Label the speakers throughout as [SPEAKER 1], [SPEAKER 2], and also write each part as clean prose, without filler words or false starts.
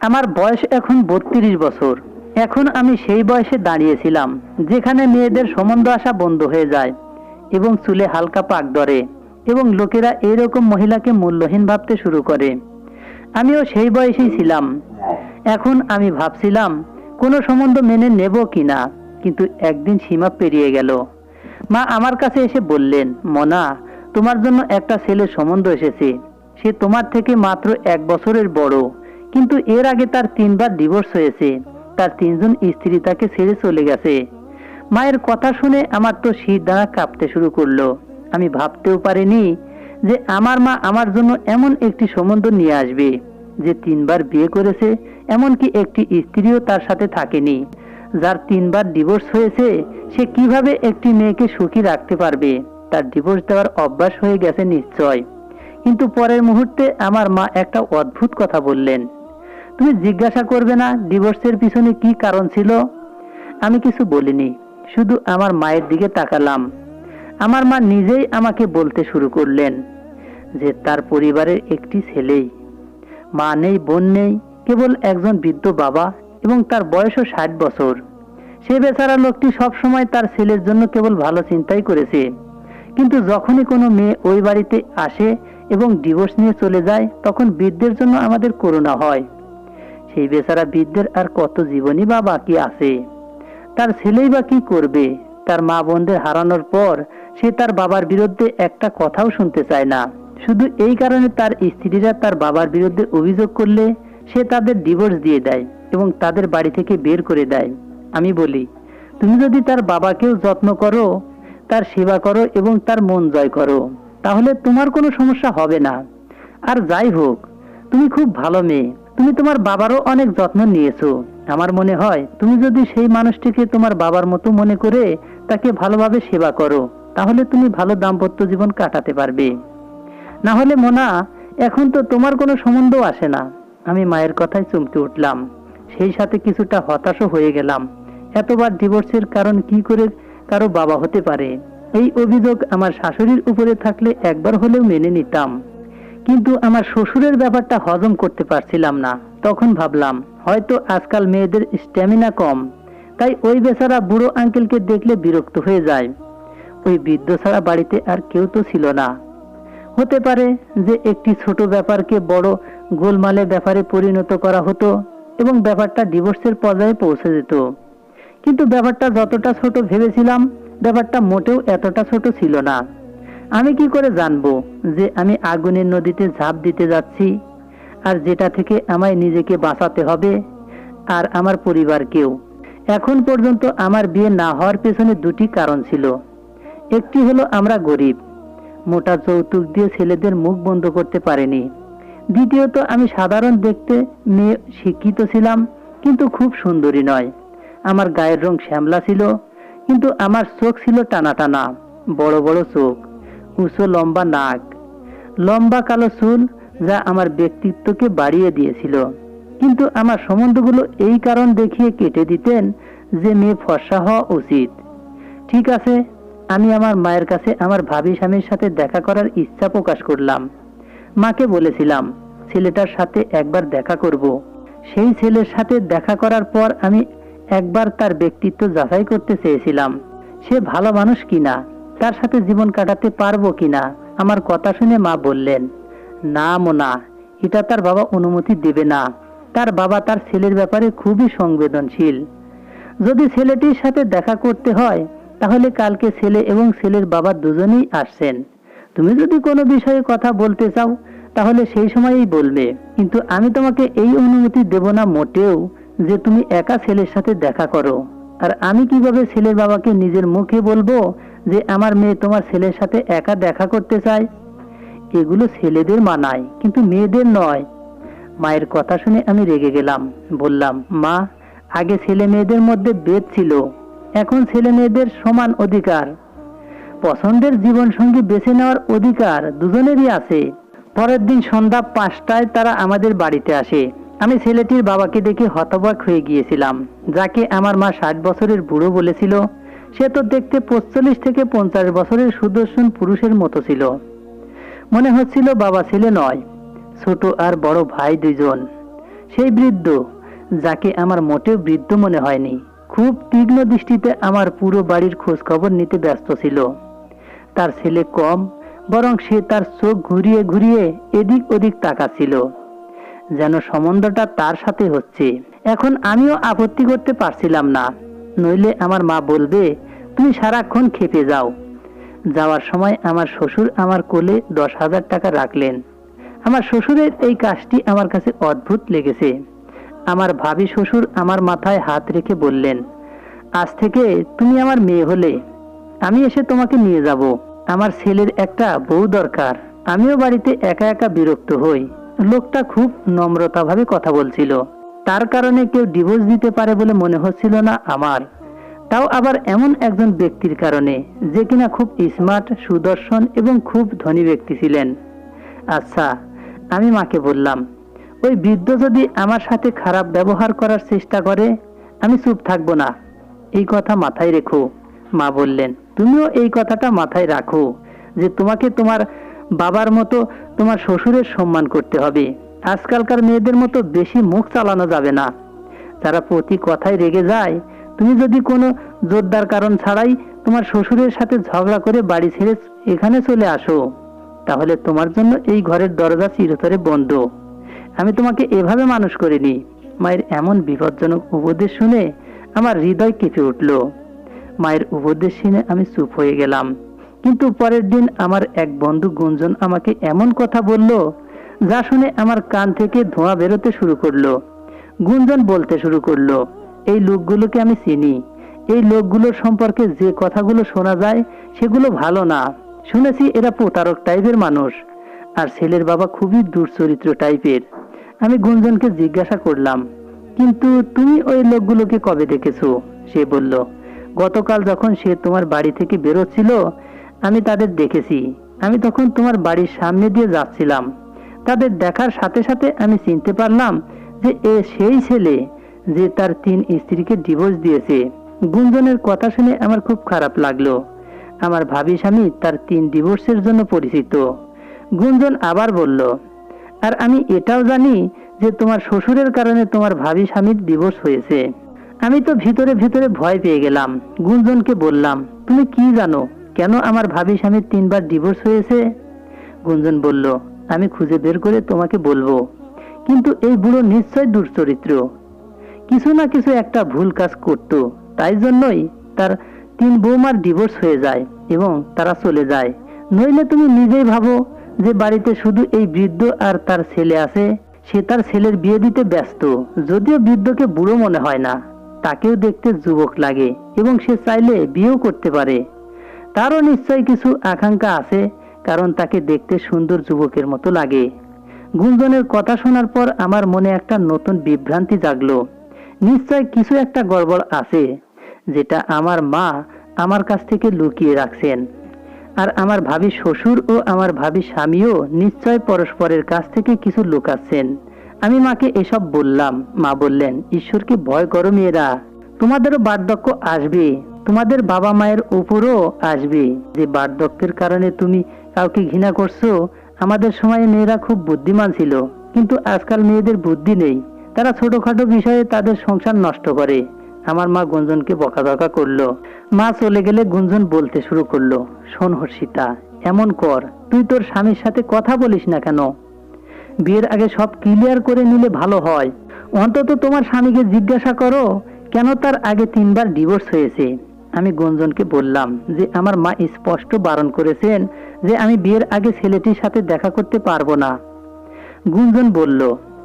[SPEAKER 1] আমার বয়স এখন ৩২ বছর। এখন আমি সেই বয়সে দাঁড়িয়েছিলাম যেখানে মেয়েদের সম্বন্ধ আসা বন্ধ হয়ে যায় এবং চুলে হালকা পাক ধরে এবং লোকেরা এরকম মহিলাকে মূল্যহীন ভাবতে শুরু করে। আমিও সেই বয়সেই ছিলাম। এখন আমি ভাবছিলাম কোনো সম্বন্ধ মেনে নেব কিনা, কিন্তু একদিন সীমা পেরিয়ে গেল। মা আমার কাছে এসে বললেন, মনা, তোমার জন্য একটা ছেলের সম্বন্ধ এসেছে। সে তোমার থেকে মাত্র ১ বছরের বড়, কিন্তু এর আগে তার ৩বার ডিভোর্স হয়েছে। তার ৩জন স্ত্রী তাকে ছেড়ে চলে গেছে। মায়ের কথা শুনে আমার তো শির দাঁড়া কাঁপতে শুরু করলো। আমি ভাবতেও পারিনি যে আমার মা আমার জন্য এমন একটি সম্বন্ধ নিয়ে আসবে যে ৩বার বিয়ে করেছে, এমনকি একটি স্ত্রীও তার সাথে থাকেনি। যার ৩বার ডিভোর্স হয়েছে, সে কিভাবে একটি মেয়েকে সুখী রাখতে পারবে? তার ডিভোর্স দেওয়ার অভ্যাস হয়ে গেছে নিশ্চয়। কিন্তু পরের মুহূর্তে আমার মা একটা অদ্ভুত কথা বললেন। তুমি জিজ্ঞাসা করবে না ডিভোর্সের পিছনে কি কারণ ছিল? আমি কিছু বলিনি, শুধু আমার মায়ের দিকে তাকালাম। আমার মা নিজেই আমাকে বলতে শুরু করলেন যে তার পরিবারের একটি ছেলেই, মা নেই, বোন নেই, কেবল একজন বৃদ্ধ বাবা, এবং তার বয়সও ৬০ বছর। সে বেচারা লোকটি সবসময় তার ছেলের জন্য কেবল ভালো চিন্তাই করেছে। কিন্তু যখনই কোনো মেয়ে ওই বাড়িতে আসে এবং ডিভোর্স নিয়ে চলে যায়, তখন বৃদ্ধের জন্য আমাদের করুণা হয়। সেই বেচারা বৃদ্ধের আর কত জীবনই বা বাকি আছে? তার ছেলেই বা কি করবে? তার মা বোনদের হারানোর পর সে তার বাবার বিরুদ্ধে একটা কথাও শুনতে চায় না। শুধু এই কারণে তার স্ত্রীরা তার বাবার বিরুদ্ধে অভিযোগ করলে সে তাদের ডিভোর্স দিয়ে দেয় এবং তাদের বাড়ি থেকে বের করে দেয়। আমি বলি, তুমি যদি তার বাবাকেও যত্ন করো, তার সেবা করো এবং তার মন জয় করো, তাহলে তোমার কোনো সমস্যা হবে না। আর যাই হোক, তুমি খুব ভালো মেয়ে, তুমি তোমার বাবারও অনেক যত্ন নিয়েছো। আমার মনে হয় তুমি যদি সেই মানুষটিকে তোমার বাবার মতো মনে করে তাকে ভালোভাবে সেবা করো, তাহলে তুমি ভালো দাম্পত্য জীবন কাটাতে পারবে। না হলে মোনা, এখন তো তোমার কোনো সম্বন্ধ আসে না। আমি মায়ের কথায় চমকে উঠলাম, সেই সাথে কিছুটা হতাশও হয়ে গেলাম। এতবার ডিভোর্সের কারণ কি করে কারো বাবা হতে পারে? এই অভিযোগ আমার শাশুড়ির উপরে থাকলে একবার হলেও মেনে নিতাম, কিন্তু আমার শ্বশুরের ব্যাপারটা হজম করতে পারছিলাম না। তখন ভাবলাম, হয়তো আজকাল মেয়েদের স্ট্যামিনা কম, তাই ওই বেচারা বুড়ো আঙ্কেলকে দেখলে বিরক্ত হয়ে যায়। ওই বৃদ্ধ ছাড়া বাড়িতে আর কেউ তো ছিল না। হতে পারে যে একটি ছোট ব্যাপারকে বড় গোলমালে ব্যাপারে পরিণত করা হতো এবং ব্যাপারটা ডিভোর্সের পর্যায়ে পৌঁছে যেত। কিন্তু ব্যাপারটা যতটা ছোট ভেবেছিলাম, ব্যাপারটা মোটেও এতটা ছোট ছিল না। আমি কি করে জানবো যে আমি আগুনের নদীতে ঝাঁপ দিতে যাচ্ছি, আর যেটা থেকে আমায় নিজেকে বাঁচাতে হবে আর আমার পরিবারকেও? এখন পর্যন্ত আমার বিয়ে না হওয়ার পেছনে দুটি কারণ ছিল। একটি হলো আমরা গরিব, মোটা যৌতুক দিয়ে ছেলেদের মুখ বন্ধ করতে পারিনি। দ্বিতীয়ত, আমি সাধারণ দেখতে মেয়ে, শিক্ষিত ছিলাম কিন্তু খুব সুন্দরী নয়। আমার গায়ের রং শ্যামলা ছিল, কিন্তু আমার চোখ ছিল টানা টানা, বড় বড় চোখ, উঁচু লম্বা নাক, লম্বা কালো চুল, যা আমার ব্যক্তিত্বকে বাড়িয়ে দিয়েছিল। কিন্তু আমার সম্বন্ধগুলো এই কারণ দেখিয়ে কেটে দিতেন যে মেয়ে ফর্সা হওয়া উচিত। ঠিক আছে, আমি আমার মায়ের কাছে আমার ভাবি স্বামীর সাথে দেখা করার ইচ্ছা প্রকাশ করলাম। মাকে বলেছিলাম ছেলেটার সাথে একবার দেখা করব। সেই ছেলের সাথে দেখা করার পর আমি একবার তার ব্যক্তিত্ব যাচাই করতে চেয়েছিলাম, সে ভালো মানুষ কিনা, তার সাথে জীবন কাটাতে পারবো কিনা। আমার কথা শুনে মা বললেন, না মোনা, এটা তার বাবা অনুমতি দেবে না। তার বাবা তার ছেলের ব্যাপারে খুবই সংবেদনশীল। যদি ছেলেটির সাথে দেখা করতে হয়, তাহলে কালকে ছেলে এবং ছেলের বাবা দুজনেই আসছেন। তুমি যদি কোনো বিষয়ে কথা বলতে চাও, তাহলে সেই সময়ই বলবে, কিন্তু আমি তোমাকে এই অনুমতি দেব না মোটেও যে তুমি একা ছেলের সাথে দেখা করো। আর আমি কিভাবে ছেলের বাবাকে নিজের মুখে বলবো যে আমার মেয়ে তোমার ছেলের সাথে একা দেখা করতে চায়? এগুলো ছেলেদের মানায়, কিন্তু মেয়েদের নয়। মায়ের কথা শুনে আমি রেগে গেলাম। বললাম, মা, আগে ছেলে মেয়েদের মধ্যে ভেদ ছিল, এখন ছেলে মেয়েদের সমান অধিকার। পছন্দের জীবন সঙ্গী বেছে নেওয়ার অধিকার দুজনেরই আছে। পরের দিন সন্ধ্যা 5টায় তারা আমাদের বাড়িতে আসে। আমি ছেলেটির বাবাকে দেখে হতবাক হয়ে গিয়েছিলাম। যাকে আমার মা 60 বছরের বুড়ো বলেছিল, সে তো দেখতে 45 থেকে 50 বছরের সুদর্শন পুরুষের মতো ছিল। মনে হচ্ছিল বাবা ছেলে নয়, ছোট আর বড় ভাই দুইজন। সেই বৃদ্ধ, যাকে আমার মোটেও বৃদ্ধ মনে হয়নি, খুব তীক্ষ্ণ দৃষ্টিতে আমার পুরো বাড়ির খোঁজ খবর নিতে ব্যস্ত ছিল। তার ছেলে কম, বরং সে তার চোখ ঘুরিয়ে ঘুরিয়ে এদিক ওদিক তাকাচ্ছিল, যেন সম্বন্ধটা তার সাথে হচ্ছে। এখন আমিও আপত্তি করতে পারছিলাম না, নইলে আমার মা বলবে তুমি সারাক্ষণ খেপে যাও। যাওয়ার সময় আমার শ্বশুর আমার কোলে 10,000 টাকা রাখলেন। আমার শ্বশুরের এই কাজটি আমার কাছে অদ্ভুত লেগেছে। আমার ভাবি শ্বশুর আমার মাথায় হাত রেখে বললেন, আজ থেকে তুমি আমার মেয়ে হলে, আমি এসে তোমাকে নিয়ে যাব। আমার ছেলের একটা বউ দরকার। আমিও বাড়িতে একা একা বিরক্ত হই। লোকটা খুব নম্রতাভাবে কথা বলছিল, তার কারণে কেউ ডিভোর্স দিতে পারে বলে মনে হচ্ছিল না আমার, তাও আবার এমন একজন ব্যক্তির কারণে যে কিনা খুব স্মার্ট, সুদর্শন এবং খুব ধনী ব্যক্তি ছিলেন। আচ্ছা, আমি মাকে বললাম, ওই বৃদ্ধ যদি আমার সাথে খারাপ ব্যবহার করার চেষ্টা করে, আমি চুপ থাকবো না, এই কথা মাথায় রেখো। মা বললেন, তুমিও এই কথাটা মাথায় রাখো যে তোমাকে তোমার বাবার মতো তোমার শ্বশুরের সম্মান করতে হবে। আজকালকার মেয়েদের মতো বেশি মুখ চালানো যাবে না, যারা প্রতি কথায় রেগে যায়। তুমি যদি কোনো জোরদার কারণ ছাড়াই তোমার শ্বশুরের সাথে ঝগড়া করে বাড়ি ছেড়ে এখানে চলে আসো, তাহলে তোমার জন্য এই ঘরের দরজা চিরতরে বন্ধ। আমি তোমাকে এভাবে মানুষ করিনি। মায়ের এমন বিপজ্জনক উপদেশ শুনে আমার হৃদয় কেঁপে উঠল। মায়ের উপদেশ শুনে আমি চুপ হয়ে গেলাম। কিন্তু পরের দিন আমার এক বন্ধু গুঞ্জন আমাকে এমন কথা বলল, যা শুনে আমার কান থেকে ধোঁয়া বেরোতে শুরু করলো। গুঞ্জন বলতে শুরু করলো, এই লোকগুলোকে আমি চিনি। এই লোকগুলোর সম্পর্কে যে কথাগুলো শোনা যায় সেগুলো ভালো না। শুনেছি এরা প্রতারক টাইপের মানুষ, আর ছেলের বাবা খুবই দুশ্চরিত্র টাইপের। আমি গুঞ্জনকে জিজ্ঞাসা করলাম, কিন্তু তুমি ওই লোকগুলোকে কবে দেখেছো? সে বলল, গতকাল যখন সে তোমার বাড়ি থেকে বেরোচ্ছিল আমি তাদের দেখেছি। আমি তখন তোমার বাড়ির সামনে দিয়ে যাচ্ছিলাম। তাদের দেখার সাথে সাথে আমি চিনতে পারলাম যে এ সেই ছেলে যে তার 3 স্ত্রীকে ডিভোর্স দিয়েছে। গুঞ্জনের কথা শুনে আমার খুব খারাপ লাগলো। আমার ভাবি স্বামী তার 3 ডিভোর্সের জন্য পরিচিত। গুঞ্জন আবার বলল, আর আমি এটাও জানি যে তোমার শ্বশুরের কারণে তোমার ভাবি স্বামীর ডিভোর্স হয়েছে। আমি তো ভিতরে ভিতরে ভয় পেয়ে গেলাম। গুঞ্জনকে বললাম, তুমি কি জানো কেন আমার ভাবি স্বামীর 3 বার ডিভোর্স হয়েছে? গুঞ্জন বলল, আমি খুঁজে বের করে তোমাকে বলবো, কিন্তু এই বুড়ো নিশ্চয় দুশ্চরিত্র, কিছু না কিছু একটা ভুল কাজ করত, তাই জন্যই তার 3 বৌমার ডিভোর্স হয়ে যায় এবং তারা চলে যায়। নইলে তুমি নিজেই ভাবো যে বাড়িতে শুধু এই বৃদ্ধ আর তার ছেলে আছে। সে তার ছেলের বিয়ে দিতে ব্যস্ত। যদিও বৃদ্ধকে বুড়ো মনে হয় না, তাকেও দেখতে যুবক লাগে এবং সে চাইলে বিয়েও করতে পারে। তারও নিশ্চয় কিছু আকাঙ্ক্ষা আছে, কারণ তাকে দেখতে সুন্দর যুবকের মতো লাগে। গুঞ্জনের কথা শোনার পর আমার মনে একটা নতুন বিভ্রান্তি জাগলো। নিশ্চয় কিছু একটা গড়বড় আছে, যেটা আমার মা আমার কাছ থেকে লুকিয়ে রাখছেন। আর আমার ভাবি শ্বশুর ও আমার ভাবি স্বামীও নিশ্চয় পরস্পরের কাছ থেকে কিছু লুকাচ্ছেন। আমি মাকে এসব বললাম। মা বললেন, ঈশ্বরকে ভয় করো মেয়েরা, তোমাদেরও বার্ধক্য আসবে, তোমাদের বাবা মায়ের উপরও আসবে। যে বার্ধক্যের কারণে তুমি কাউকে ঘৃণা করছো, আমাদের সময়ে মেয়েরা খুব বুদ্ধিমান ছিল, কিন্তু আজকাল মেয়েদের বুদ্ধি নেই। তারা ছোটখাটো বিষয়ে তাদের সংসার নষ্ট করে। আমার মা গুঞ্জনকে বকাঝকা করলো। মা চলে গেলে গুঞ্জন বলতে শুরু করলো, শোন হর্ষিতা, এমন কর, তুই তোর স্বামীর সাথে কথা বলিস না কেন? বিয়ের আগে সব ক্লিয়ার করে নিলে ভালো হয়। অন্তত তোমার স্বামীকে জিজ্ঞাসা করো কেন তার আগে 3 বার ডিভোর্স হয়েছে। আমি গুঞ্জনকে বললাম যে আমার মা স্পষ্ট বারণ করেছেন যে আমি বিয়ের আগে ছেলেটির সাথে দেখা করতে পারবো না। গুঞ্জন বলল,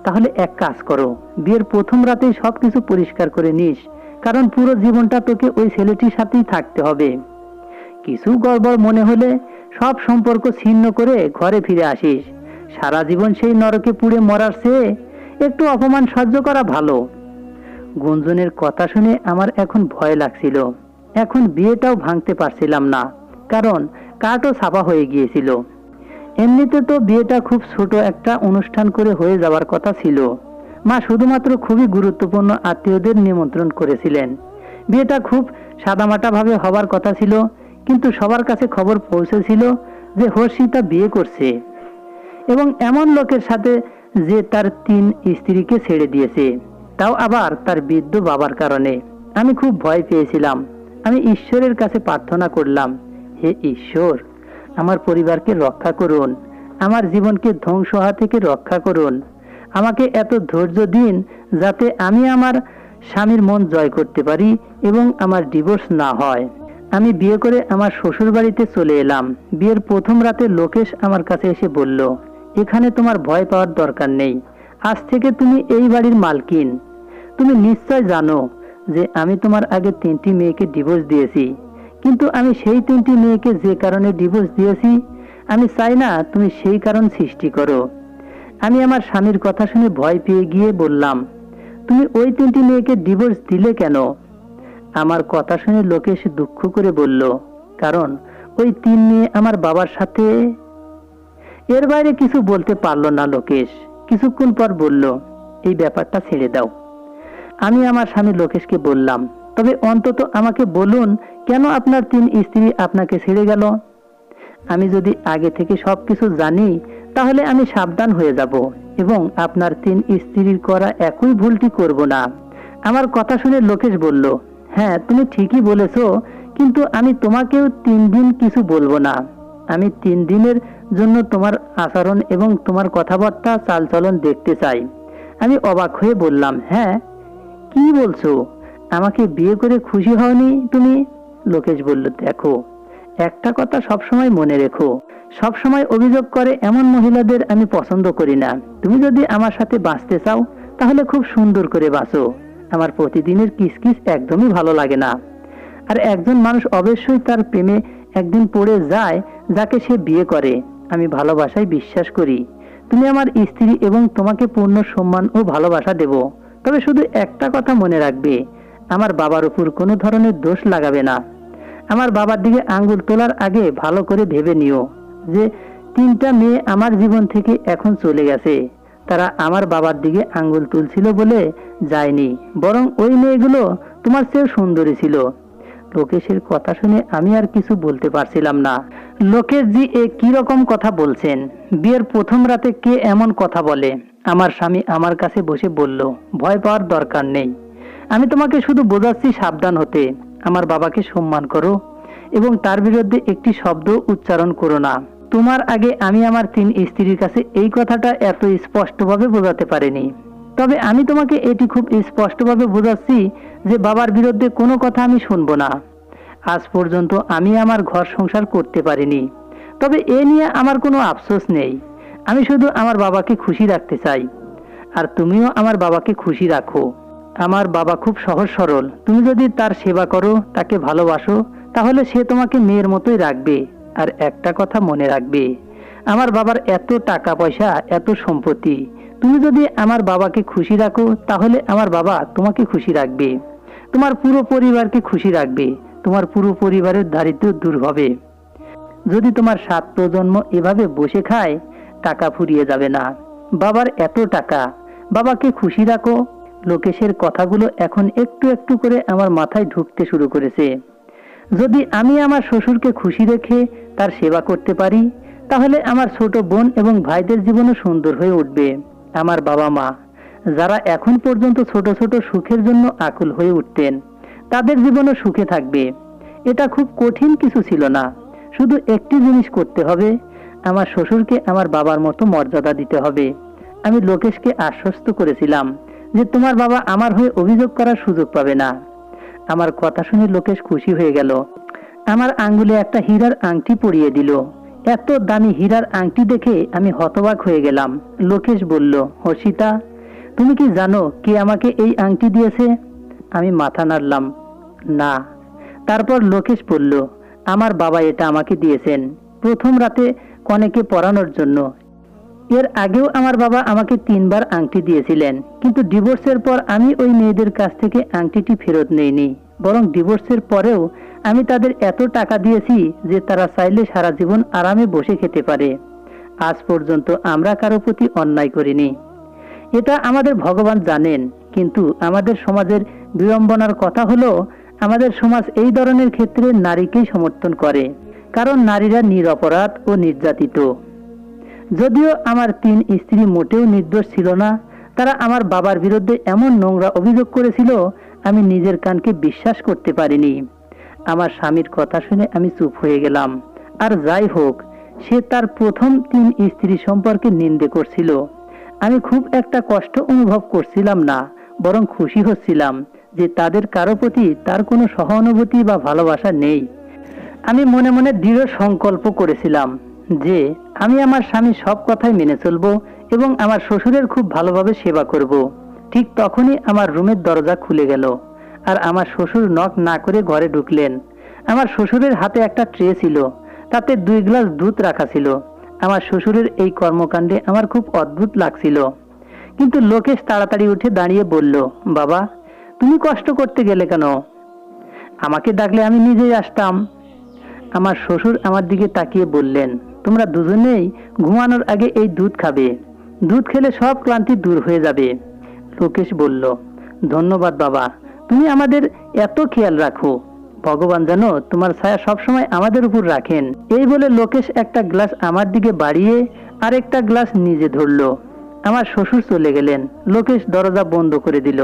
[SPEAKER 1] তাহলে এক কাজ করো, বিয়ের প্রথম রাতেই সবকিছু পরিষ্কার করে নিস, কারণ পুরো জীবনটা তোকে ওই ছেলেটির সাথেই থাকতে হবে। কিছু গড়বড় মনে হলে সব সম্পর্ক ছিন্ন করে ঘরে ফিরে আসিস। সারা জীবন সেই নরকে পুড়ে মরার চেয়ে একটু অপমান সহ্য করা ভালো। গুঞ্জনের কথা শুনে আমার এখন ভয় লাগছিল। এখন বিয়েটাও ভাঙতে পারছিলাম না, কারণ কার্ডও ছাপা হয়ে গিয়েছিল। এমনিতে তো বিয়েটা খুব ছোট একটা অনুষ্ঠান করে হয়ে যাওয়ার কথা ছিল। মা শুধুমাত্র খুবই গুরুত্বপূর্ণ আত্মীয়দের নিমন্ত্রণ করেছিলেন। বিয়েটা খুব সাদামাটা ভাবে হবার কথা ছিল, কিন্তু সবার কাছে খবর পৌঁছেছিল যে হর্ষিতা বিয়ে করছে এবং এমন লোকের সাথে যে তার 3 স্ত্রীকে ছেড়ে দিয়েছে, তাও আবার তার বৃদ্ধ বাবার কারণে। আমি খুব ভয় পেয়েছিলাম। আমি ঈশ্বরের কাছে প্রার্থনা করলাম, হে ঈশ্বর, আমার পরিবারকে রক্ষা করুন, আমার জীবনকে ধ্বংস হওয়া থেকে রক্ষা করুন। আমাকে এত ধৈর্য দিন যাতে আমি আমার স্বামীর মন জয় করতে পারি এবং আমার ডিভোর্স না হয়। আমি বিয়ে করে আমার শ্বশুর বাড়িতে চলে এলাম। বিয়ের প্রথম রাতে লোকেশ আমার কাছে এসে বলল, এখানে তোমার ভয় পাওয়ার দরকার নেই। আজ থেকে তুমি এই বাড়ির মালকিন। তুমি নিশ্চয় জানো যে আমি তোমার আগে 3টি মেয়েকে ডিভোর্স দিয়েছি, কিন্তু আমি সেই 3টি মেয়েকে যে কারণে ডিভোর্স দিয়েছি, আমি চাই না তুমি সেই কারণ সৃষ্টি করো। আমি আমার স্বামীর কথা শুনে ভয় পেয়ে গিয়ে বললাম, তুমি ওই 3টি মেয়েকে ডিভোর্স দিলে কেন? আমার কথা শুনে লোকেশ দুঃখ করে বলল, কারণ ওই 3 মেয়ে আমার বাবার সাথে। এর বাইরে কিছু বলতে পারলো না লোকেশ। কিছুক্ষণ পর বলল, এই ব্যাপারটা ছেড়ে দাও। আমি আমার স্বামী লোকেশকে বললাম, তবে অন্তত আমাকে বলুন কেন আপনার 3 স্ত্রী আপনাকে ছেড়ে গেল? আমি যদি আগে থেকে সবকিছু জানি তাহলে আমি সাবধান হয়ে যাব এবং আপনার 3 স্ত্রীর করা একই ভুলটি করব না। আমার কথা শুনে লোকেশ বলল, হ্যাঁ তুমি ঠিকই বলেছো, কিন্তু আমি তোমাকেও 3 দিন কিছু বলবো না। আমি 3 দিনের জন্য তোমার আচরণ এবং তোমার কথাবার্তা চালচলন দেখতে চাই। আমি অবাক হয়ে বললাম, হ্যাঁ কি বলছো? আমাকে বিয়ে করে খুশি হওনি তুমি? লোকেশ বলল, দেখো, একটা কথা সবসময় মনে রেখো, সবসময় অভিযোগ করে এমন মহিলাদের আমি পছন্দ করি না। তুমি যদি আমার সাথে বাঁচতে চাও তাহলে খুব সুন্দর করে বাঁচো। আমার প্রতিদিনের কিসকিস একদমই ভালো লাগে না। আর একজন মানুষ অবশ্যই তার প্রেমে একদিন পড়ে যায় যাকে সে বিয়ে করে। আমি ভালোবাসায় বিশ্বাস করি। তুমি আমার স্ত্রী এবং তোমাকে পূর্ণ সম্মান ও ভালোবাসা দেব। তবে শুধু একটা কথা মনে রাখবে, আমার বাবার উপর কোনো ধরনের দোষ লাগাবে না। আমার বাবার দিকে আঙ্গুল তোলার আগে ভালো করে ভেবে নিও যে 3টা মেয়ে আমার জীবন থেকে এখন চলে গেছে। তারা আমার বাবার দিকে আঙ্গুল তুলছিল বলে যায়নি, বরং ওই মেয়েগুলো তোমার চেয়ে সুন্দরী ছিল। লোকেশের কথা শুনে আমি আর কিছু বলতে পারছিলাম না। লোকেশ জি এ কি রকম কথা বলছেন? বিয়ের প্রথম রাতে কে এমন কথা বলে? আমার স্বামী আমার কাছে বসে বলল, ভয় পাওয়ার দরকার নেই। আমি তোমাকে শুধু বোঝাচ্ছি সাবধান হতে। আমার বাবাকে সম্মান করো এবং তার বিরুদ্ধে একটি শব্দ উচ্চারণ করো না। তোমার আগে আমি আমার 3 স্ত্রীর কাছে এই কথাটা এত স্পষ্টভাবে বোঝাতে পারিনি। তবে আমি তোমাকে এটি খুব স্পষ্টভাবে বোঝাচ্ছি যে বাবার বিরুদ্ধে কোনো কথা আমি শুনবো না। আজ পর্যন্ত আমি আমার ঘর সংসার করতে পারিনি, তবে এ নিয়ে আমার কোনো আফসোস নেই। আমি শুধু আমার বাবাকে খুশি রাখতে চাই, আর তুমিও আমার বাবাকে খুশি রাখো। আমার বাবা খুব সহজ সরল। তুমি যদি তার সেবা করো, তাকে ভালোবাসো, তাহলে সে তোমাকে মেয়ের মতোই রাখবে। আর একটা কথা মনে রাখবে, আমার বাবার এত টাকা পয়সা, এত সম্পত্তি, তুমি যদি আমার বাবাকে খুশি রাখো তাহলে আমার বাবা তোমাকে খুশি রাখবে। তোমার পুরো পরিবারকে খুশি রাখবে। তোমার পুরো পরিবারের দারিদ্র্য দূর হবে। যদি তোমার 7 প্রজন্ম এভাবে বসে খায়, টাকা ফুরিয়ে যাবে না। বাবার এত টাকা, বাবাকে খুশি রাখো। লোকেশের কথাগুলো এখন একটু একটু করে আমার মাথায় ঢুকতে শুরু করেছে। যদি আমি আমার শ্বশুরকে খুশি রেখে তার সেবা করতে পারি, তাহলে আমার ছোট বোন এবং ভাইদের জীবনও সুন্দর হয়ে উঠবে। আমার বাবা মা, যারা এখন পর্যন্ত ছোট ছোট সুখের জন্য আকুল হয়ে উঠতেন, তাদের জীবনও সুখে থাকবে। এটা খুব কঠিন কিছু ছিল না। শুধু একটি জিনিস করতে হবে, আমার শ্বশুরকে আমার বাবার মতো মর্যাদা দিতে হবে। আমি লোকেশকে আশ্বস্ত করেছিলাম যে তোমার বাবা আমার হয়ে অভিযোগ করার সুযোগ পাবে না। আমার কথা শুনে লোকেশ খুশি হয়ে গেল। আমার আঙ্গুলে একটা হীরার আংটি পরিয়ে দিল। এত দামি হীরার আংটি দেখে আমি হতবাক হয়ে গেলাম। লোকেশ বলল, হর্ষিতা, তুমি কি জানো কে আমাকে এই আংটি দিয়েছে? আমি মাথা নাড়লাম, না। তারপর লোকেশ বলল, আমার বাবা এটা আমাকে দিয়েছেন প্রথম রাতে কনেকে পরানোর জন্য। এর আগেও আমার বাবা আমাকে 3 বার আংটি দিয়েছিলেন, কিন্তু ডিভোর্সের পর আমি ওই মেয়েদের কাছ থেকে আংটিটি ফেরত নেইনি। বরং ডিভোর্সের পরেও আমি তাদের এত টাকা দিয়েছি যে তারা চাইলে সারা জীবন আরামে বসে খেতে পারে। আজ পর্যন্ত আমরা কারো প্রতি অন্যায় করিনি। এটা আমাদের ভগবান জানেন, কিন্তু আমাদের সমাজের বিড়ম্বনার কথা হলো আমাদের সমাজ এই ধরনের ক্ষেত্রে নারীকেই সমর্থন করে, কারণ নারীরা নিরপরাধ ও নির্যাতিত। যদিও আমার 3 স্ত্রী মোটেও নির্দোষ ছিল না, তারা আমার বাবার বিরুদ্ধে এমন নোংরা অভিযোগ করেছিল, আমি নিজের কানকে বিশ্বাস করতে পারিনি। আমার স্বামীর কথা শুনে আমি চুপ হয়ে গেলাম। আর যাই হোক, সে তার প্রথম 3 স্ত্রী সম্পর্কে নিন্দে করছিল। আমি খুব একটা কষ্ট অনুভব করছিলাম না, বরং খুশি হচ্ছিলাম যে তাদের কারো প্রতি তার কোনো সহানুভূতি বা ভালোবাসা নেই। আমি মনে মনে দৃঢ় সংকল্প করেছিলাম যে আমি আমার স্বামীর সব কথাই মেনে চলব এবং আমার শ্বশুরের খুব ভালোভাবে সেবা করব। ঠিক তখনই আমার রুমের দরজা খুলে গেল, আর আমার শ্বশুর নক না করে ঘরে ঢুকলেন। আমার শ্বশুরের হাতে একটা ট্রে ছিল, তাতে 2 গ্লাস দুধ রাখা ছিল। আমার শ্বশুরের এই কর্মকাণ্ডে আমার খুব অদ্ভুত লাগছিল। কিন্তু লোকেশ তাড়াতাড়ি উঠে দাঁড়িয়ে বলল, বাবা, তুমি কষ্ট করতে গেলে কেন? আমাকে ডাকলে আমি নিজেই আসতাম। আমার শ্বশুর আমার দিকে তাকিয়ে বললেন, তোমরা দুজনেই ঘুমানোর আগে এই দুধ খাবে। দুধ খেলে সব ক্লান্তি দূর হয়ে যাবে। লোকেশ বলল, ধন্যবাদ বাবা, তুমি আমাদের এত খেয়াল রাখো। ভগবান যেন তোমার ছায়া সবসময় আমাদের উপর রাখেন। এই বলে লোকেশ একটা গ্লাস আমার দিকে বাড়িয়ে আরেকটা গ্লাস নিজে ধরলো। আমার শ্বশুর চলে গেলেন। লোকেশ দরজা বন্ধ করে দিল।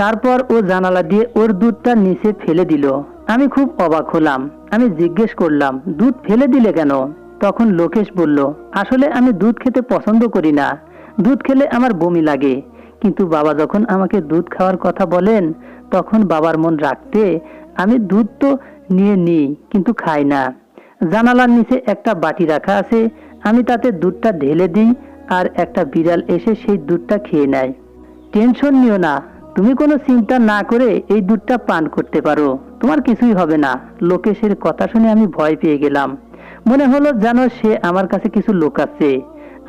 [SPEAKER 1] তারপর ও জানালা দিয়ে ওর দুধটা নিচে ফেলে দিল। আমি খুব অবাক হলাম। আমি জিজ্ঞেস করলাম, দুধ ফেলে দিলে কেন? তখন লোকেশ বলল, আসলে আমি দুধ খেতে পছন্দ করি না। দুধ খেলে আমার বমি লাগে। কিন্তু বাবা যখন আমাকে দুধ খাওয়ার কথা বলেন, তখন বাবার মন রাখতে আমি দুধ তো নিয়ে নিই, কিন্তু খাই না। জানালার নিচে একটা বাটি রাখা আছে, আমি তাতে দুধটা ঢেলে দিই, আর একটা বিড়াল এসে সেই দুধটা খেয়ে নেয়। টেনশন নিও না, তুমি কোনো চিন্তা না করে এই দুধটা পান করতে পারো, তোমার কিছুই হবে না। লোকেশের কথা শুনে আমি ভয় পেয়ে গেলাম। মনে হলো যেন সে আমার কাছে কিছু লুকাচ্ছে।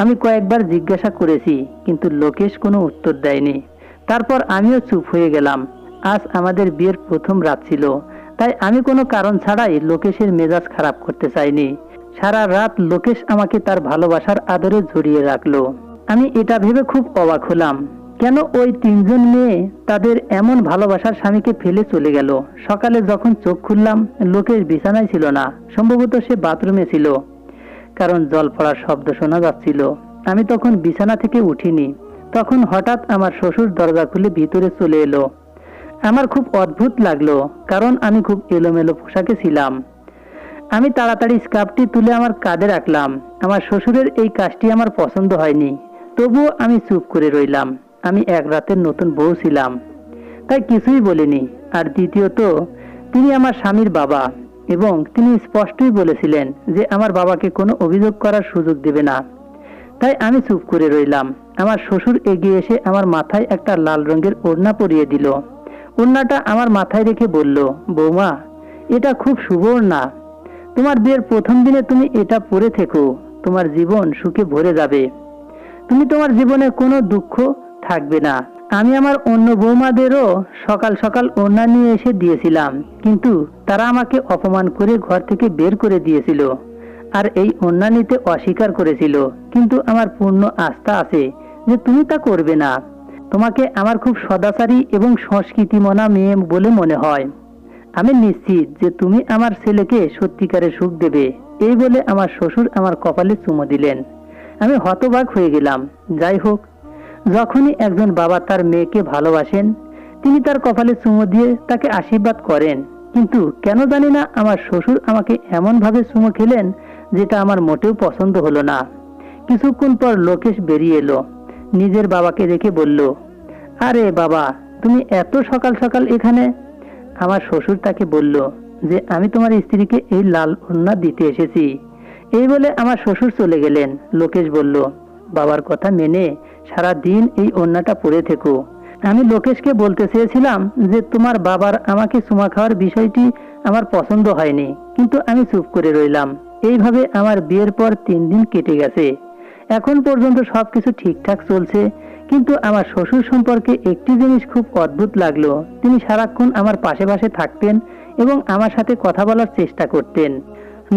[SPEAKER 1] আমি কয়েকবার জিজ্ঞাসা করেছি, কিন্তু লোকেশ কোনো উত্তর দেয়নি। তারপর আমিও চুপ হয়ে গেলাম। আজ আমাদের বিয়ের প্রথম রাত ছিল, তাই আমি কোনো কারণ ছাড়াই লোকেশের মেজাজ খারাপ করতে চাইনি। সারা রাত লোকেশ আমাকে তার ভালোবাসার আদরে জড়িয়ে রাখলো। আমি এটা ভেবে খুব অবাক হলাম, কেন ওই 3 জন মেয়ে তাদের এমন ভালোবাসার স্বামীকে ফেলে চলে গেল। সকালে যখন চোখ খুললাম, লোকেশ বিছানায় ছিল না। সম্ভবত সে বাথরুমে ছিল, কারণ জল পড়ার শব্দ শোনা যাচ্ছিল। আমি তখন বিছানা থেকে উঠিনি। তখন হঠাৎ আমার শ্বশুর দরজা খুলে ভিতরে চলে এলো। আমার খুব অদ্ভুত লাগলো, কারণ আমি খুব এলোমেলো পোশাকে ছিলাম। আমি তাড়াতাড়ি স্কার্ফটি তুলে আমার কাঁধে রাখলাম। আমার শ্বশুরের এই কাজটি আমার পছন্দ হয়নি, তবুও আমি চুপ করে রইলাম। আমি এক রাতের নতুন বউ ছিলাম, তাই কিছুই বলিনি। আর দ্বিতীয়ত, তিনি আমার স্বামীর বাবা, এবং তিনি স্পষ্টই বলেছিলেন যে আমার বাবাকে কোনো অভিযোগ করার সুযোগ দেবে না। তাই আমি চুপ করে রইলাম। আমার শ্বশুর এগিয়ে এসে আমার মাথায় একটা লাল রঙের ওড়না পরিয়ে দিল। ওড়নাটা আমার মাথায় রেখে বলল, বৌমা, এটা খুব শুভ ওড়না। তোমার বিয়ের প্রথম দিনে তুমি এটা পরে থেকো, তোমার জীবন সুখে ভরে যাবে। তুমি তোমার জীবনে কোনো দুঃখ থাকবে না। আমি আমার অন্য বৌমাদেরও সকাল সকাল ওড়না নিয়ে এসে দিয়েছিলাম, কিন্তু তারা আমাকে অপমান করে ঘর থেকে বের করে দিয়েছিল, আর এই ওড়না নিতে অস্বীকার করেছিল। কিন্তু আমার পূর্ণ আস্থা আছে যে তুমি তা করবে না। তোমাকে আমার খুব সদাচারী এবং সংস্কৃতিমনা মেয়ে বলে মনে হয়। আমি নিশ্চিত যে তুমি আমার ছেলেকে সত্যিকারের সুখ দেবে। এই বলে আমার শ্বশুর আমার কপালে চুমো দিলেন। আমি হতবাক হয়ে গেলাম। যাই হোক, যখনই একজন বাবা তার মেয়েকে ভালোবাসেন, তিনি তার কপালে চুমো দিয়ে তাকে আশীর্বাদ করেন। কিন্তু কেন জানি না আমার শ্বশুর আমাকে এমনভাবে চুমো খেলেন যেটা আমার মোটেও পছন্দ হলো না। কিছুক্ষণ পর লোকেশ বেরিয়ে এলো। নিজের বাবাকে দেখে বলল, আরে বাবা, তুমি এত সকাল সকাল এখানে? আমার শ্বশুর তাকে বলল যে আমি তোমার স্ত্রীকে এই লাল ওড়না দিতে এসেছি। এই বলে আমার শ্বশুর চলে গেলেন। লোকেশ বলল, বাবার কথা মেনে সারা দিন এই ওড়নাটা পরে থেকো। আমি লোকেশকে বলতে চেয়েছিলাম যে তোমার বাবার আমাকে চুমা খাওয়ার বিষয়টি আমার পছন্দ হয়নি, কিন্তু আমি চুপ করে রইলাম। এইভাবে আমার বিয়ের পর 3 দিন কেটে গেছে। এখন পর্যন্ত সবকিছু ঠিকঠাক চলছে, কিন্তু আমার শ্বশুর সম্পর্কে একটি জিনিস খুব অদ্ভুত লাগলো। তিনি সারাক্ষণ আমার পাশে পাশে থাকতেন এবং আমার সাথে কথা বলার চেষ্টা করতেন।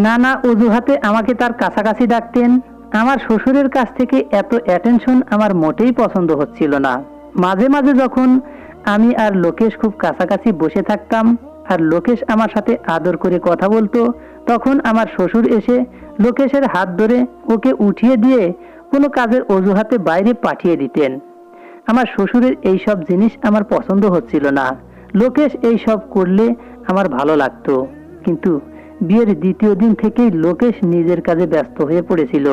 [SPEAKER 1] নানা অজুহাতে আমাকে তার কাছাকাছি ডাকতেন। আমার শ্বশুরের কাছ থেকে এত অ্যাটেনশন আমার মোটেই পছন্দ হচ্ছিল না। মাঝে মাঝে যখন আমি আর লোকেশ খুব কাছাকাছি বসে থাকতাম আর লোকেশ আমার সাথে আদর করে কথা বলতো, তখন আমার শ্বশুর এসে লোকেশের হাত ধরে ওকে উঠিয়ে দিয়ে কোনো কাজের অজুহাতে বাইরে পাঠিয়ে দিতেন। আমার শ্বশুরের এইসব জিনিস আমার পছন্দ হচ্ছিল না। লোকেশ এইসব করলে আমার ভালো লাগতো, কিন্তু বিয়ের দ্বিতীয় দিন থেকেই লোকেশ নিজের কাজে ব্যস্ত হয়ে পড়েছিল।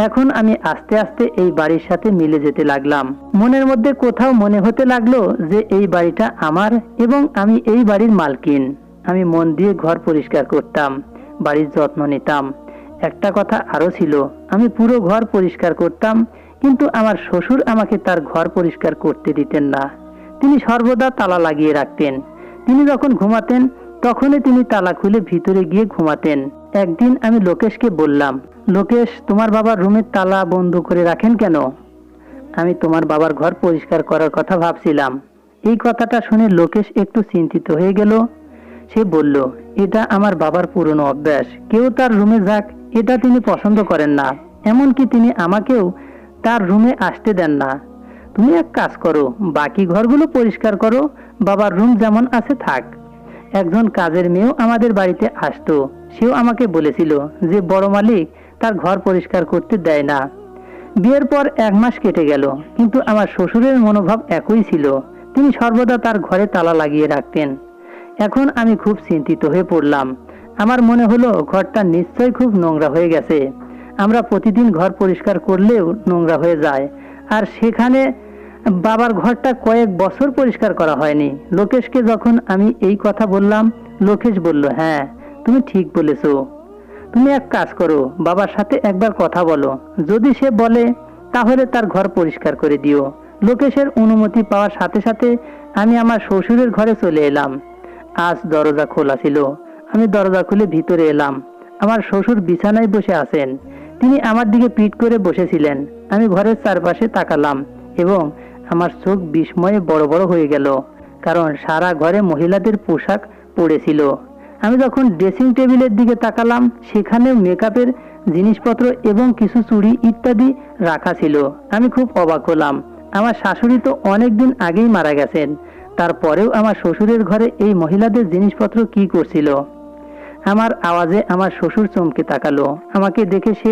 [SPEAKER 1] এখন আমি আস্তে আস্তে এই বাড়ির সাথে মিলে যেতে লাগলাম। মনের মধ্যে কোথাও মনে হতে লাগলো যে এই বাড়িটা আমার এবং আমি এই বাড়ির মালকিন। আমি মন দিয়ে ঘর পরিষ্কার করতাম, বাড়ির যত্ন নিতাম। একটা কথা আরো ছিল, আমি পুরো ঘর পরিষ্কার করতাম, কিন্তু আমার শ্বশুর আমাকে তার ঘর পরিষ্কার করতে দিতেন না। তিনি সর্বদা তালা লাগিয়ে রাখতেন। তিনি যখন ঘুমাতেন তখনই তিনি তালা খুলে ভিতরে গিয়ে ঘুমাতেন। একদিন আমি লোকেশকে বললাম, লোকেশ, তোমার বাবার রুমের তালা বন্ধ করে রাখেন কেন? আমি তোমার বাবার ঘর পরিষ্কার করার কথা ভাবছিলাম। এই কথাটা শুনে লোকেশ একটু চিন্তিত হয়ে গেল। সে বলল, এটা আমার বাবার পুরনো অভ্যাস, কেউ তার রুমে যাক এটা তিনি পছন্দ করেন না। এমনকি তিনি আমাকেও তার রুমে আসতে দেন না। তুমি এক কাজ করো, বাকি ঘরগুলো পরিষ্কার করো, বাবার রুম যেমন আছে থাক। একজন কাজের মেয়েও আমাদের বাড়িতে আসতো। সেও আমাকে বলেছিল যে বড় মালিক তার ঘর পরিষ্কার করতে দেয় না। বিয়ের পর 1 মাস কেটে গেল, কিন্তু আমার শ্বশুরের মনোভাব একই ছিল। তিনি সর্বদা তার ঘরে তালা লাগিয়ে রাখতেন। এখন আমি খুব চিন্তিত হয়ে পড়লাম। আমার মনে হলো ঘরটা নিশ্চয়ই খুব নোংরা হয়ে গেছে। আমরা প্রতিদিন ঘর পরিষ্কার করলেও নোংরা হয়ে যায়, আর সেখানে বাবার ঘরটা কয়েক বছর পরিষ্কার করা হয়নি। লোকেশকে যখন আমি এই কথা বললাম, লোকেশ বলল, হ্যাঁ তুমি ঠিক বলেছো। তুমি এক কাজ করো, বাবার সাথে একবার কথা বলো, যদি সে বলে তাহলে তার ঘর পরিষ্কার করে দিও। লোকেশের অনুমতি পাওয়ার সাথে সাথে আমি আমার শ্বশুরের ঘরে চলে এলাম। আজ দরজা খোলা ছিল। আমি দরজা খুলে ভিতরে এলাম। আমার শ্বশুর বিছানায় বসে আছেন। তিনি আমার দিকে পিঠ করে বসেছিলেন। আমি ঘরের চারপাশে তাকালাম এবং আমার চোখ বিস্ময়ে বড় বড় হয়ে গেল, কারণ সারা ঘরে মহিলাদের পোশাক পড়েছিল। আমি যখন ড্রেসিং টেবিলের দিকে তাকালাম, সেখানে মেকআপের জিনিসপত্র এবং কিছু চুড়ি ইত্যাদি রাখা ছিল। আমি খুব অবাক হলাম। আমার শাশুড়ি তো অনেকদিন আগেই মারা গেছেন, তারপরেও আমার শ্বশুরের ঘরে এই মহিলাদের জিনিসপত্র কি করছিল? আমার আওয়াজে আমার শ্বশুর চমকে তাকালো। আমাকে দেখে সে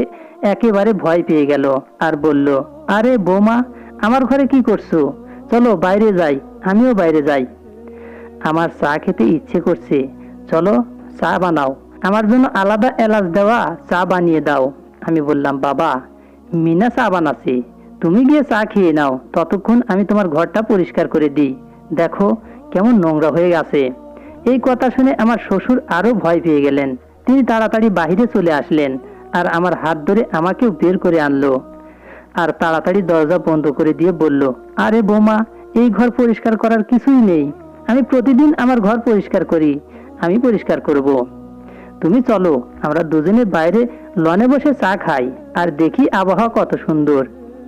[SPEAKER 1] একেবারে ভয় পেয়ে গেল আর বলল, আরে বৌমা, আমার ঘরে কি করছো? চলো বাইরে যাই। আমিও বাইরে যাই। আমার চা খেতে ইচ্ছে করছে, চলো চা বানাও। আমার জন্য আলাদা এলাচ দেওয়া চা বানিয়ে দাও। আমি বললাম, বাবা, মিনা চা বানাচ্ছে, তুমি গিয়ে চা খেয়ে নাও, ততক্ষণ আমি তোমার ঘরটা পরিষ্কার করে দিই। দেখো কেমন নোংরা হয়ে গেছে। এই কথা শুনে আমার শ্বশুর আরো ভয় পেয়ে গেলেন। তিনি তাড়াতাড়ি বাহিরে চলে আসলেন আর আমার হাত ধরে আমাকেও বের করে আনলো আর তাড়াতাড়ি দরজা বন্ধ করে দিয়ে বলল, আরে বৌমা, এই ঘর পরিষ্কার করার কিছুই নেই। আমি প্রতিদিন আমার ঘর পরিষ্কার করি, আমি পরিষ্কার করব। তুমি চলো, আমরা দুজনে বাইরে লনে বসে চা খাই আর দেখি আবহাওয়া কত সুন্দর।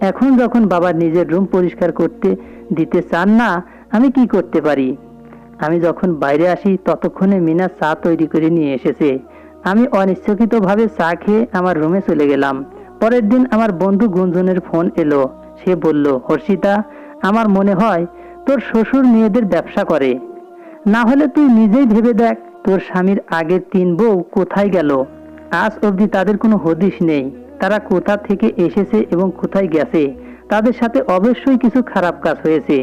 [SPEAKER 1] এখন যখন বাবা নিজের রুম পরিষ্কার করতে দিতে চান না, আমি কি করতে পারি? আমি যখন বাইরে আসি ততক্ষণে মিনা চা তৈরি করে নিয়ে এসেছে। আমি অনিচ্ছাকৃতভাবে চা খেয়ে আমার রুমে চলে গেলাম। পরের দিন আমার বন্ধু গুঞ্জনের ফোন এলো। সে বলল, হর্ষিতা, আমার মনে হয় তোর শ্বশুর মেয়েদের ব্যবসা করে। না হলে তুই নিজেই ভেবে দেখ, তোর স্বামীর আগের 3 বউ কোথায় গেল? আজ অবধি তাদের কোনো হদিশ নেই। তারা কোথা থেকে এসেছে এবং কোথায় গেছে। তাদের সাথে অবশ্যই কিছু খারাপ কাজ হয়েছে।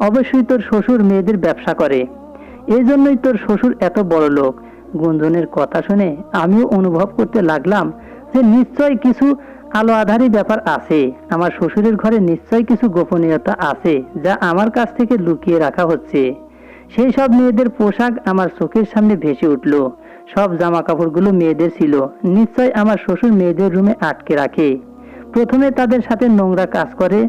[SPEAKER 1] অবশ্যই তোর শ্বশুর মেয়েদের ব্যবসা করে। এই জন্যই তোর শ্বশুর এত বড় লোক। গুঞ্জনের কথা শুনে আমিও অনুভব করতে লাগলাম যে নিশ্চয় কিছু আলো আধারি ব্যাপার আছে। আমার শ্বশুরের ঘরে নিশ্চয় কিছু গোপনীয়তা আছে যা আমার কাছ থেকে লুকিয়ে রাখা হচ্ছে। সেই সব মেয়েদের পোশাক আমার চোখের সামনে ভেসে উঠল। সব জামা কাপড়গুলো মেয়েদের ছিল। নিশ্চয় আমার শ্বশুর মেয়েদের রুমে আটকে রাখে। প্রথমে তাদের সাথে নোংরা কাজ করে,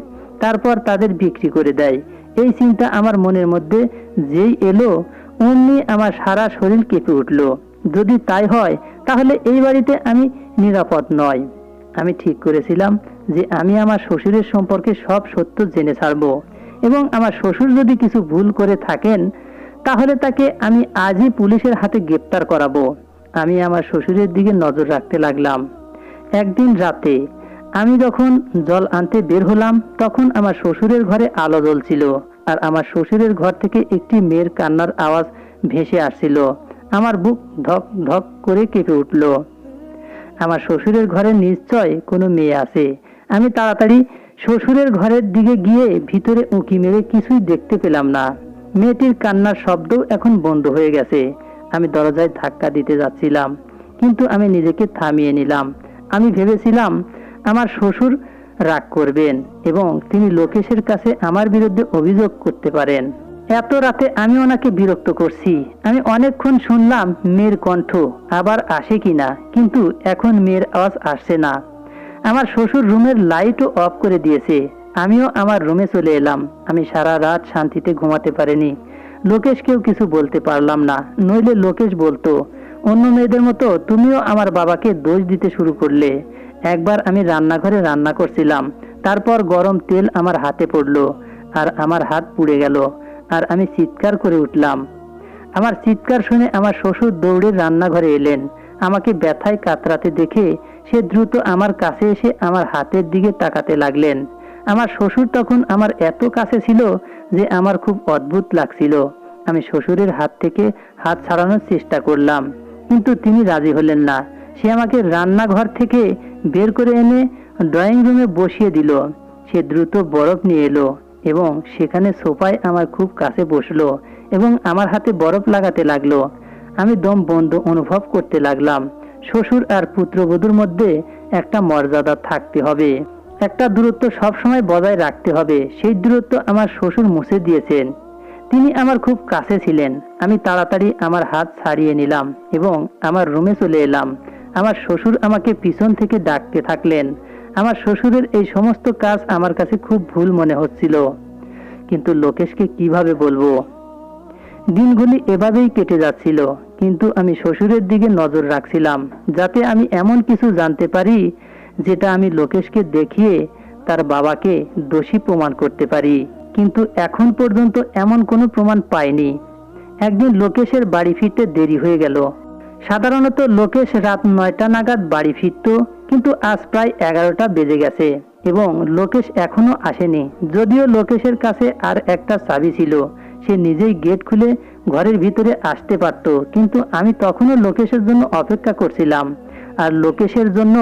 [SPEAKER 1] তারপর তাদের বিক্রি করে দেয়। এই চিন্তা আমার মনের মধ্যে যেই এলো, অমনি আমার সারা শরীর কেঁপে উঠল। যদি তাই হয় তাহলে এই বাড়িতে আমি নিরাপদ নয়। আমি ঠিক করেছিলাম যে আমি আমার শ্বশুরের সম্পর্কে সব সত্য জেনে ছাড়ব এবং আমার শ্বশুর যদি কিছু ভুল করে থাকেন তাহলে তাকে আমি আজই পুলিশের হাতে গ্রেপ্তার করাবো। আমি আমার শ্বশুরের দিকে নজর রাখতে লাগলাম। একদিন রাতে আমি যখন জল আনতে বের হলাম তখন আমার শ্বশুরের ঘরে আলো জ্বলছিল আর আমার শ্বশুরের ঘর থেকে একটি মেয়ের কান্নার আওয়াজ ভেসে আসছিল। আমার বুক ধক ধক করে কেঁপে উঠল। আমার শ্বশুরের ঘরে নিশ্চয় কোনো মেয়ে আছে। আমি তাড়াতাড়ি শ্বশুরের ঘরের দিকে গিয়ে ভিতরে উঁকি মেরে কিছুই দেখতে পেলাম না। মেয়েটির কান্নার শব্দও এখন বন্ধ হয়ে গেছে। আমি দরজায় ধাক্কা দিতে যাচ্ছিলাম, কিন্তু আমি নিজেকে থামিয়ে নিলাম। আমি ভেবেছিলাম আমার শ্বশুর রাগ করবেন এবং তিনি লোকেশের কাছে আমার বিরুদ্ধে অভিযোগ করতে পারেন। এত রাতে আমি ওনাকে বিরক্ত করছি। আমি অনেকক্ষণ শুনলাম মেয়ের কণ্ঠ আবার আসে কিনা, কিন্তু এখন মেয়ের আওয়াজ আসছে না। আমার শ্বশুর রুমের লাইটও অফ করে দিয়েছে। আমিও আমার রুমে চলে এলাম। আমি সারা রাত শান্তিতে ঘুমাতে পারিনি। লোকেশকেও কিছু বলতে পারলাম না, নইলে লোকেশ বলতো, অন্য মেয়েদের মতো তুমিও আমার বাবাকে দোষ দিতে শুরু করলে। একবার আমি রান্নাঘরে রান্না করছিলাম, তারপর গরম তেল আমার হাতে পড়লো আর আমার হাত পুড়ে গেল, আর আমি চিৎকার করে উঠলাম। আমার চিৎকার শুনে আমার শ্বশুর দৌড়ে রান্নাঘরে এলেন। আমাকে ব্যথায় কাতরাতে দেখে সে দ্রুত আমার কাছে এসে আমার হাতের দিকে তাকাতে লাগলেন। আমার শ্বশুর তখন আমার এত কাছে ছিল যে আমার খুব অদ্ভুত লাগছিল। আমি শ্বশুরের হাত থেকে হাত ছাড়ানোর চেষ্টা করলাম, কিন্তু তিনি রাজি হলেন না। সে আমাকে রান্নাঘর থেকে বের করে এনে ড্রয়িং রুমে বসিয়ে দিল। সে দ্রুত বরফ নিয়ে এলো এবং সেখানে সোফায় আমার খুব কাছে বসলো এবং আমার হাতে বরফ লাগাতে লাগলো। আমি দম বন্ধ অনুভব করতে লাগলাম। শ্বশুর আর পুত্রবধূর মধ্যে একটা মর্যাদা থাকতে হবে, একটা দূরত্ব সবসময় বজায় রাখতে হবে। সেই দূরত্ব আমার শ্বশুর মুছে দিয়েছেন। তিনি আমার খুব কাছে ছিলেন। আমি তাড়াতাড়ি আমার হাত ছাড়িয়ে নিলাম এবং আমার রুমে চলে এলাম। আমার শ্বশুর আমাকে পিছন থেকে ডাকতে থাকলেন। আমার শ্বশুরের এই সমস্ত কাজ আমার কাছে খুব ভুল মনে হচ্ছিল, কিন্তু লোকেশকে কিভাবে বলবো? দিনগুলি এভাবেই কেটে যাচ্ছিল, কিন্তু আমি শ্বশুরের দিকে নজর রাখছিলাম, যাতে আমি এমন কিছু জানতে পারি যেটা আমি লোকেশকে দেখিয়ে তার বাবাকে দোষী প্রমাণ করতে পারি। কিন্তু এখন পর্যন্ত এমন কোনো প্রমাণ পাইনি। একদিন লোকেশের বাড়ি ফিরতে দেরি হয়ে গেল। সাধারণত লোকেশ রাত 9টা নাগাদ বাড়ি ফিরত, কিন্তু আজ প্রায় 11টা বেজে গেছে এবং লোকেশ এখনো আসেনি। যদিও লোকেশের কাছে আর একটা চাবি ছিল, সে নিজেই গেট খুলে ঘরের ভিতরে আসতে পারত, কিন্তু আমি তখনও লোকেশের জন্য অপেক্ষা করছিলাম। আর লোকেশের জন্য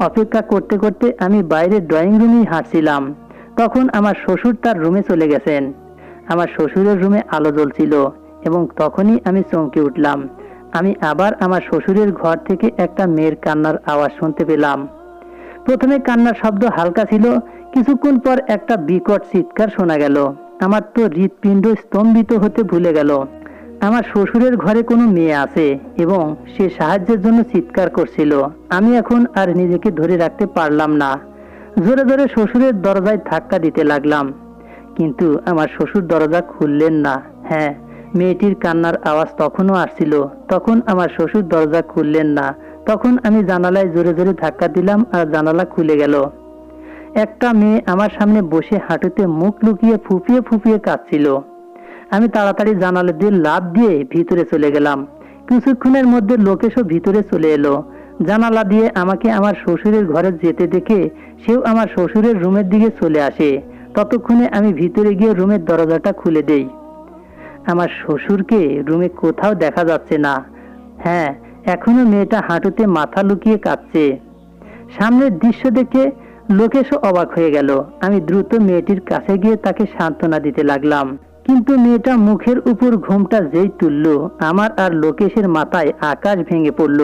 [SPEAKER 1] অপেক্ষা করতে করতে আমি বাইরে ড্রয়িং রুমেই হাঁটছিলাম। তখন আমার শ্বশুর তার রুমে চলে গেছেন। আমার শ্বশুরের রুমে আলো জ্বলছিল এবং তখনই আমি চমকে উঠলাম। আমি আবার আমার শ্বশুরের ঘর থেকে একটা মেয়ের কান্নার আওয়াজ শুনতে পেলাম। প্রথমে কান্নার শব্দ হালকা ছিল, কিছুক্ষণ পর একটা বিকট চিৎকার শোনা গেল। আমার তো হৃৎপিণ্ড স্তম্ভিত হতে ভুলে গেল। আমার শ্বশুরের ঘরে কোনো মেয়ে আছে এবং সে সাহায্যের জন্য চিৎকার করছিল। আমি এখন আর নিজেকে ধরে রাখতে পারলাম না। জোরে জোরে শ্বশুরের দরজায় ধাক্কা দিতে লাগলাম, কিন্তু আমার শ্বশুর দরজা খুললেন না। হ্যাঁ, মেয়েটির কান্নার আওয়াজ তখনও আসছিল। তখন আমার শ্বশুর দরজা খুললেন না। তখন আমি জানালায় জোরে জোরে ধাক্কা দিলাম আর জানালা খুলে গেল। একটা মেয়ে আমার সামনে বসে হাঁটুতে মুখ লুকিয়ে ফুপিয়ে ফুপিয়ে কাঁদছিল। আমি তাড়াতাড়ি জানালা দিয়ে লাফ দিয়ে ভিতরে চলে গেলাম। কিছুক্ষণের মধ্যে লোকেশও ভিতরে চলে এলো। জানালা দিয়ে আমাকে আমার শ্বশুরের ঘরে যেতে দেখে সেও আমার শ্বশুরের রুমের দিকে চলে আসে। ততক্ষণে আমি ভিতরে গিয়ে রুমের দরজাটা খুলে দেই। আমার শ্বশুরকে রুমে কোথাও দেখা যাচ্ছে না। হ্যাঁ, এখনো মেয়েটা হাঁটুতে মাথা লুকিয়ে কাঁদছে। সামনের দৃশ্য দেখে লোকেশও অবাক হয়ে গেল। আমি দ্রুত মেয়েটির কাছে গিয়ে তাকে সান্ত্বনা দিতে লাগলাম, কিন্তু মেয়েটা মুখের উপর ঘোমটা যেই তুলল, আমার আর লোকেশের মাথায় আকাশ ভেঙে পড়ল।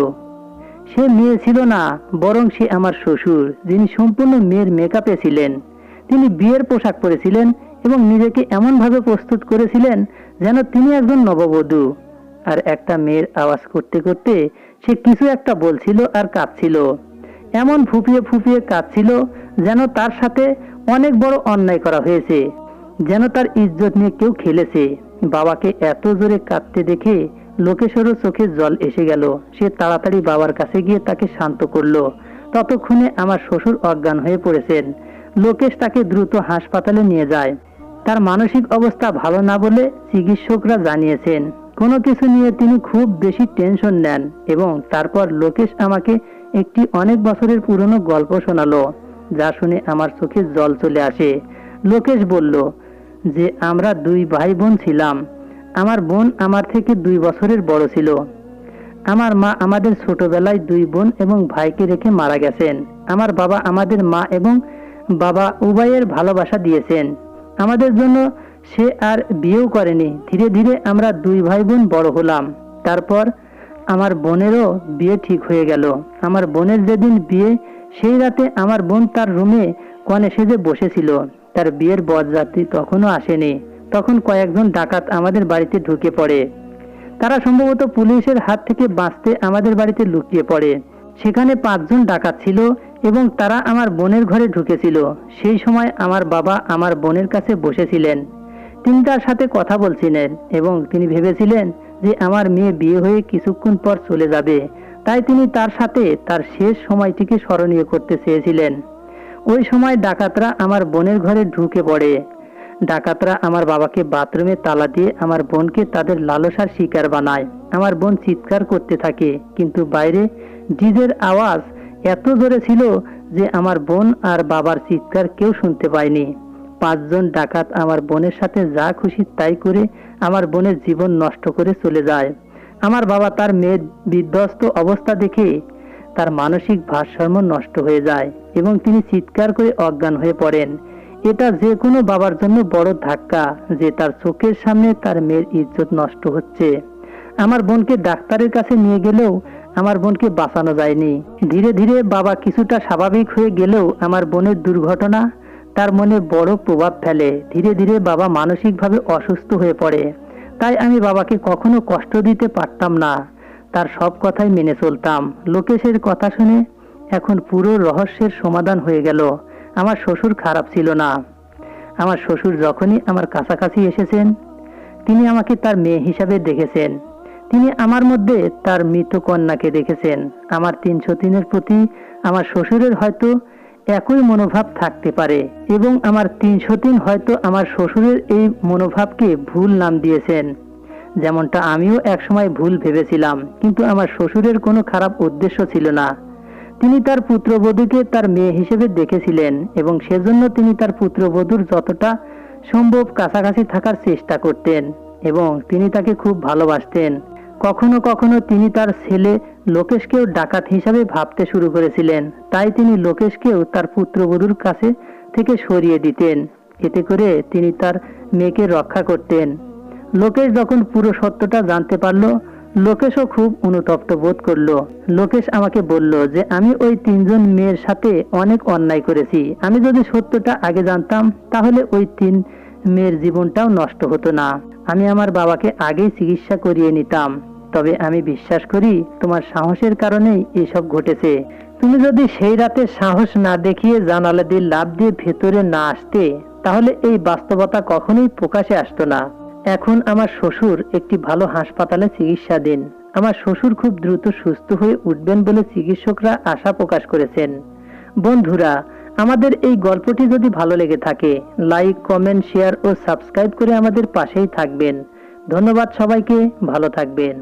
[SPEAKER 1] সে মেয়ে ছিল না, বরং সে আমার শ্বশুর, যিনি সম্পূর্ণ মেয়ের মেকআপে ছিলেন। তিনি বিয়ের পোশাক পরেছিলেন এবং নিজেকে এমনভাবে প্রস্তুত করেছিলেন যেন তিনি একজন নববধূ। আর একটা মেয়ের আওয়াজ করতে করতে সে কিছু একটা বলছিল আর কাঁদছিল। এমন ফুপিয়ে ফুপিয়ে কাঁদছিল যেন তার সাথে অনেক বড় অন্যায় করা হয়েছে, যেন তার ইজ্জত নিয়ে কেউ খেলেছে। বাবাকে এত জোরে কাঁদতে দেখে লোকেশেরও চোখে জল এসে গেল। সে তাড়াতাড়ি বাবার কাছে গিয়ে তাকে শান্ত করলো। ততক্ষণে আমার শ্বশুর অজ্ঞান হয়ে পড়েছেন। লোকেশ তাকে দ্রুত হাসপাতালে নিয়ে যায়। তার মানসিক অবস্থা ভালো না বলে চিকিৎসকরা জানিয়েছেন। কোনো কিছু নিয়ে তিনি খুব বেশি টেনশন নেন এবং তারপর লোকেশ আমাকে একটি অনেক বছরের পুরনো গল্প শোনালো, যা শুনে আমার চোখে জল চলে আসে। লোকেশ বলল যে আমরা 2 ভাই বোন ছিলাম। আমার বোন আমার থেকে 2 বছরের বড় ছিল। আমার মা আমাদের ছোটবেলায় 2 বোন এবং ভাইকে রেখে মারা গেছেন। আমার বাবা আমাদের মা এবং বাবা উভয়ের ভালোবাসা দিয়েছেন আমাদের জন্য। সে আর বিয়েও করেনি। ধীরে ধীরে আমরা 2 ভাই বোন বড় হলাম। তারপর আমার বোনেরও বিয়ে ঠিক হয়ে গেল। আমার বোনের যেদিন বিয়ে, সেই রাতে আমার বোন তার রুমে কনে সেজে বসেছিল। তার বিয়ের বরযাত্রী তখনও আসেনি। তখন কয়েকজন ডাকাত আমাদের বাড়িতে ঢুকে পড়ে। তারা সম্ভবত পুলিশের হাত থেকে বাঁচতে আমাদের বাড়িতে লুকিয়ে পড়ে। সেখানে 5 জন ডাকাত ছিল এবং তারা আমার বোনের ঘরে ঢুকেছিল। সেই সময় আমার বাবা আমার বোনের কাছে বসেছিলেন। তিনি তার সাথে কথা বলছিলেন এবং তিনি ভেবেছিলেন যে আমার মেয়ে বিয়ে হয়ে কিছুক্ষণ পর চলে যাবে, তাই তিনি তার সাথে তার শেষ সময়টিকে স্মরণীয় করতে চেয়েছিলেন। ওই সময় ডাকাতরা আমার বোনের ঘরে ঢুকে পড়ে। ডাকাতরা আমার বাবাকে বাথরুমে তালা দিয়ে আমার বোনকে তাদের লালসার শিকার বানায়। আমার বোন চিৎকার করতে থাকে, কিন্তু বাইরে ডিজের আওয়াজ এত জোরে ছিল যে আমার বোন আর বাবার চিৎকার কেউ শুনতে পায়নি। 5 জন ডাকাত আমার বোনের সাথে যা খুশি তাই করে আমার বোনের জীবন নষ্ট করে চলে যায়। আমার বাবা তার মেয়ের বিধ্বস্ত অবস্থা দেখে তার মানসিক ভারসাম্য নষ্ট হয়ে যায় এবং তিনি চিৎকার করে অজ্ঞান হয়ে পড়েন। এটা যে কোনো বাবার জন্য বড় ধাক্কা যে তার চোখের সামনে তার মেয়ের ইজ্জত নষ্ট হচ্ছে। আমার বোনকে ডাক্তারের কাছে নিয়ে গেলেও আমার বোনকে বাঁচানো যায়নি। ধীরে ধীরে বাবা কিছুটা স্বাভাবিক হয়ে গেলেও আমার বোনের দুর্ঘটনা তার মনে বড় প্রভাব ফেলে। ধীরে ধীরে বাবা মানসিকভাবে অসুস্থ হয়ে পড়ে। তাই আমি বাবাকে কখনো কষ্ট দিতে পারতাম না। তার সব কথাই মেনে চলতাম। লোকেশের কথা শুনে এখন পুরো রহস্যের সমাধান হয়ে গেল। আমার শ্বশুর খারাপ ছিল না। আমার শ্বশুর যখনই আমার কাছাকাছি এসেছেন, তিনি আমাকে তার মেয়ে হিসাবে দেখেছেন। তিনি আমার মধ্যে তার মৃত কন্যাকে দেখেছেন। আমার 303-এর প্রতি আমার শ্বশুরের হয়তো একই মনোভাব থাকতে পারে এবং আমার 303 হয়তো আমার শ্বশুরের এই মনোভাবকে ভুল নাম দিয়েছেন, যেমনটা আমিও একসময় ভুল ভেবেছিলাম। কিন্তু আমার শ্বশুরের কোনো খারাপ উদ্দেশ্য ছিল না। তিনি তার পুত্রবধূকে তার মেয়ে হিসেবে দেখেছিলেন এবং সেজন্য তিনি তার পুত্রবধূর যতটা সম্ভব কাছাকাছি থাকার চেষ্টা করতেন এবং তিনি তাকে খুব ভালোবাসতেন। কখনো কখনো তিনি তার ছেলে লোকেশকেও ডাকাত হিসাবে ভাবতে শুরু করেছিলেন। তাই তিনি লোকেশকেও তার পুত্রবধূর কাছে থেকে সরিয়ে দিতেন। এতে করে তিনি তার মেয়েকে রক্ষা করতেন। লোকেশ যখন পুরো সত্যটা জানতে পারল, লোকেশও খুব অনুতপ্ত বোধ করলো। লোকেশ আমাকে বলল যে আমি ওই 3 জন মেয়ের সাথে অনেক অন্যায় করেছি। আমি যদি সত্যটা আগে জানতাম তাহলে ওই 3 মেয়ের জীবনটাও নষ্ট হতো না। আমি আমার বাবাকে আগেই চিকিৎসা করিয়ে নিতাম। তবে আমি বিশ্বাস করি তোমার সাহসের কারণেই এসব ঘটেছে। তুমি যদি সেই রাতে সাহস না দেখিয়ে জানালা দিয়ে লাফ দিয়ে ভেতরে না আসতে, তাহলে এই বাস্তবতা কখনোই প্রকাশে আসতো না। এখন আমার শ্বশুর একটি ভালো হাসপাতালে চিকিৎসাধীন। আমার শ্বশুর খুব দ্রুত সুস্থ হয়ে উঠবেন বলে চিকিৎসকরা আশা প্রকাশ করেছেন। বন্ধুরা, আমাদের এই গল্পটি যদি ভালো লেগে থাকে, লাইক, কমেন্ট, শেয়ার ও সাবস্ক্রাইব করে আমাদের পাশেই থাকবেন। ধন্যবাদ সবাইকে, ভালো থাকবেন।